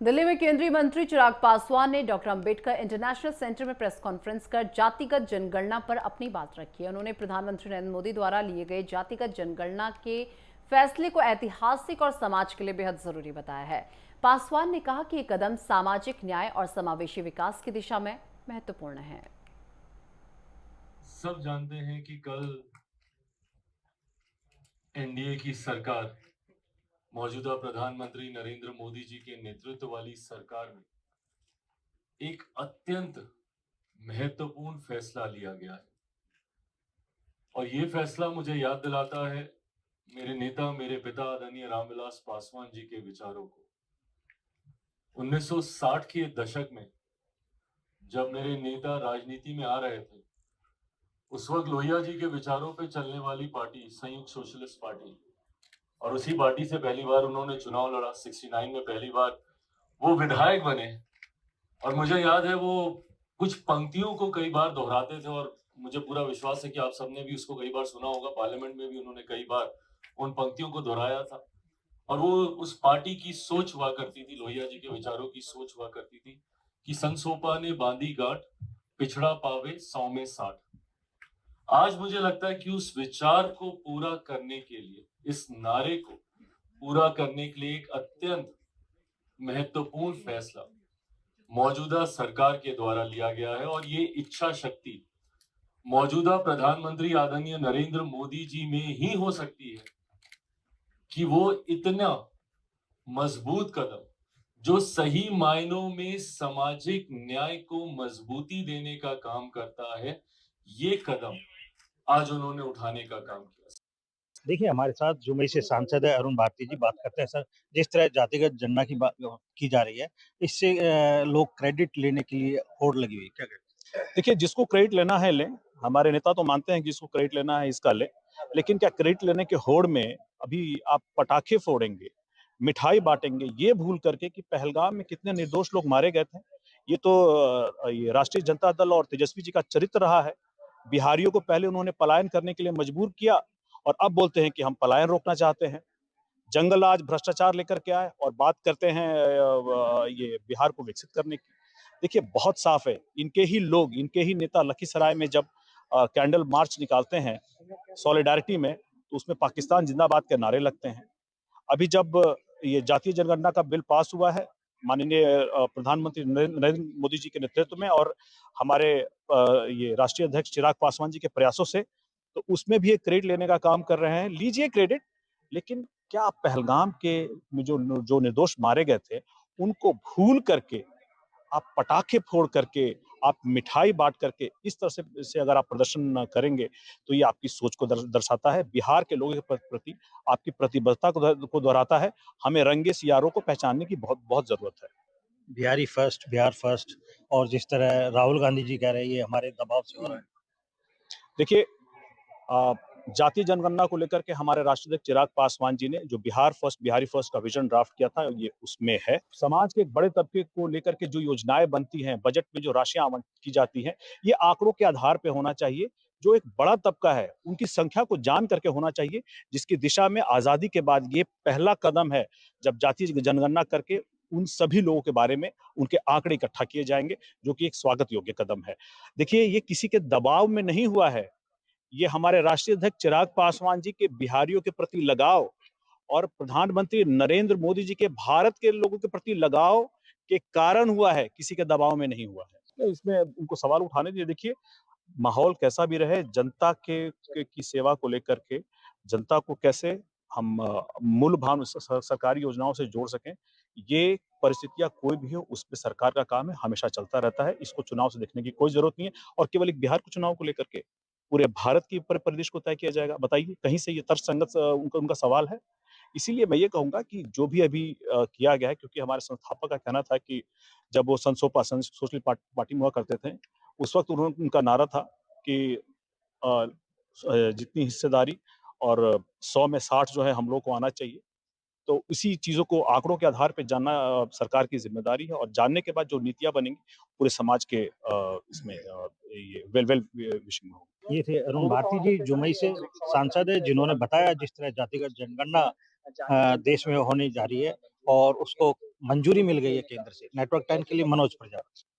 दिल्ली में केंद्रीय मंत्री चिराग पासवान ने डॉक्टर अंबेडकर इंटरनेशनल सेंटर में प्रेस कॉन्फ्रेंस कर जातिगत जनगणना पर अपनी बात रखी। उन्होंने प्रधानमंत्री नरेंद्र मोदी द्वारा लिए गए जातिगत जनगणना के फैसले को ऐतिहासिक और समाज के लिए बेहद जरूरी बताया है। पासवान ने कहा कि ये कदम सामाजिक न्याय और समावेशी विकास की दिशा में महत्वपूर्ण है। सब जानते हैं कि कल एनडीए की सरकार, मौजूदा प्रधानमंत्री नरेंद्र मोदी जी के नेतृत्व वाली सरकार में एक अत्यंत महत्वपूर्ण फैसला लिया गया है। और ये फैसला मुझे याद दिलाता है मेरे नेता, मेरे पिता आदरणीय रामविलास पासवान जी के विचारों को। 1960 के दशक में जब मेरे नेता राजनीति में आ रहे थे, उस वक्त लोहिया जी के विचारों पे चलने वाली पार्टी संयुक्त सोशलिस्ट पार्टी, और उसी पार्टी से पहली बार उन्होंने चुनाव लड़ा। 69 में पहली बार वो विधायक बने। और मुझे याद है वो कुछ पंक्तियों को कई बार दोहराते थे, और मुझे पूरा विश्वास है कि आप सबने भी उसको कई बार सुना होगा। पार्लियामेंट में भी उन्होंने कई बार उन पंक्तियों को दोहराया था। और वो उस पार्टी की सोच हुआ करती थी, लोहिया जी के विचारों की सोच हुआ करती थी कि संसोपा ने बांधी गांठ, पिछड़ा पावे 100 में 60। आज मुझे लगता है कि उस विचार को पूरा करने के लिए, इस नारे को पूरा करने के लिए एक अत्यंत महत्वपूर्ण फैसला मौजूदा सरकार के द्वारा लिया गया है। और ये इच्छा शक्ति मौजूदा प्रधानमंत्री आदरणीय नरेंद्र मोदी जी में ही हो सकती है कि वो इतना मजबूत कदम, जो सही मायनों में सामाजिक न्याय को मजबूती देने का काम करता है, ये कदम आज उन्होंने उठाने का काम किया। देखिए, हमारे साथ जुमई से सांसद है अरुण भारती जी, बात करते हैं। सर, जिस तरह जातिगत जनगणना की बात की जा रही है, इससे लोग क्रेडिट लेने के लिए होड़ लगी हुई है, क्या कहते हैं? देखिए, जिसको क्रेडिट लेना है लें। हमारे नेता तो मानते हैं कि जिसको क्रेडिट लेना है इसका ले। लेकिन क्या क्रेडिट लेने के होड़ में अभी आप पटाखे फोड़ेंगे, मिठाई बांटेंगे, ये भूल करके कि पहलगाम में कितने निर्दोष लोग मारे गए थे। ये तो ये राष्ट्रीय जनता दल और तेजस्वी जी का चरित्र रहा है। बिहारियों को पहले उन्होंने पलायन करने के लिए मजबूर किया, और अब बोलते हैं कि हम पलायन रोकना चाहते हैं। जंगल आज भ्रष्टाचार लेकर के आए और बात करते हैं ये बिहार को विकसित करने की। देखिए, बहुत साफ है, इनके ही लोग, इनके ही नेता लखीसराय में जब कैंडल मार्च निकालते हैं सॉलिडारिटी में, तो उसमें पाकिस्तान जिंदाबाद के नारे लगते हैं। अभी जब ये जातीय जनगणना का बिल पास हुआ है माननीय प्रधानमंत्री नरेंद्र मोदी जी के नेतृत्व में, और हमारे ये राष्ट्रीय अध्यक्ष चिराग पासवान जी के प्रयासों से, तो उसमें भी एक क्रेडिट लेने का काम कर रहे हैं। लीजिए क्रेडिट, लेकिन क्या आप पहलगाम के में जो जो निर्दोष मारे गए थे उनको भूल करके, आप पटाखे फोड़ करके, आप मिठाई बांट करके इस तरह से अगर आप प्रदर्शन करेंगे, तो ये आपकी सोच को दर्शाता है, बिहार के लोगों के प्रति आपकी प्रतिबद्धता को दोहराता है। हमें रंगे सियारों को पहचानने की बहुत बहुत जरूरत है। बिहारी फर्स्ट, बिहार फर्स्ट, और जिस तरह राहुल गांधी जी कह रहे हैं ये हमारे दबाव से हो रहा है। देखिए, अ, जातीय जनगणना को लेकर के हमारे राष्ट्रीय अध्यक्ष चिराग पासवान जी ने जो बिहार फर्स्ट, बिहारी फर्स्ट का विजन ड्राफ्ट किया था, ये उसमें है। समाज के एक बड़े तबके को लेकर के जो योजनाएं बनती हैं, बजट में जो राशियां आवंटित की जाती हैं, ये आंकड़ों के आधार पे होना चाहिए। जो एक बड़ा तबका है, उनकी संख्या को जान करके होना चाहिए, जिसकी दिशा में आजादी के बाद ये पहला कदम है, जब जातीय जनगणना करके उन सभी लोगों के बारे में उनके आंकड़े इकट्ठा किए जाएंगे, जो कि एक स्वागत योग्य कदम है। देखिए, ये किसी के दबाव में नहीं हुआ है, ये हमारे राष्ट्रीय अध्यक्ष चिराग पासवान जी के बिहारियों के प्रति लगाव और प्रधानमंत्री नरेंद्र मोदी जी के भारत के लोगों के प्रति लगाव के कारण हुआ है, किसी के दबाव में नहीं हुआ है। इसमें उनको सवाल उठाने दीजिए। देखिए, माहौल कैसा भी रहे, जनता की सेवा को लेकर के जनता को कैसे हम मूल भाव सरकारी योजनाओं से जोड़ सकें, ये परिस्थितियां कोई भी हो, उस पे सरकार का काम है, हमेशा चलता रहता है। इसको चुनाव से देखने की कोई जरूरत नहीं है, और केवल एक बिहार के चुनाव को लेकर के पूरे भारत की परिदृश्य को तय किया जाएगा। बताइए, कहीं से ये तर्कसंगत उनका सवाल है? इसीलिए मैं ये कहूंगा कि जो भी अभी किया गया है, क्योंकि हमारे संस्थापक का कहना था कि जब वो संसोपा सोशल पार्टी में हुआ करते थे, उस वक्त उनका नारा था कि जितनी हिस्सेदारी और 100 में 60 जो है हम लोग को आना चाहिए। तो इसी चीज़ों को आंकड़ों के आधार पे जानना सरकार की ज़िम्मेदारी है, और जानने के बाद जो नीतियाँ बनेंगी पूरे समाज के इसमें ये वेल विशिंग में होगी। ये थे अरुण भारती जी, जुमई से सांसद है, जिन्होंने बताया जिस तरह जातिगत जनगणना देश में होने जा रही है और उसको मंजूरी मिल गई है केंद्र से। नेटवर्क 10 के लिए मनोज प्रजापति।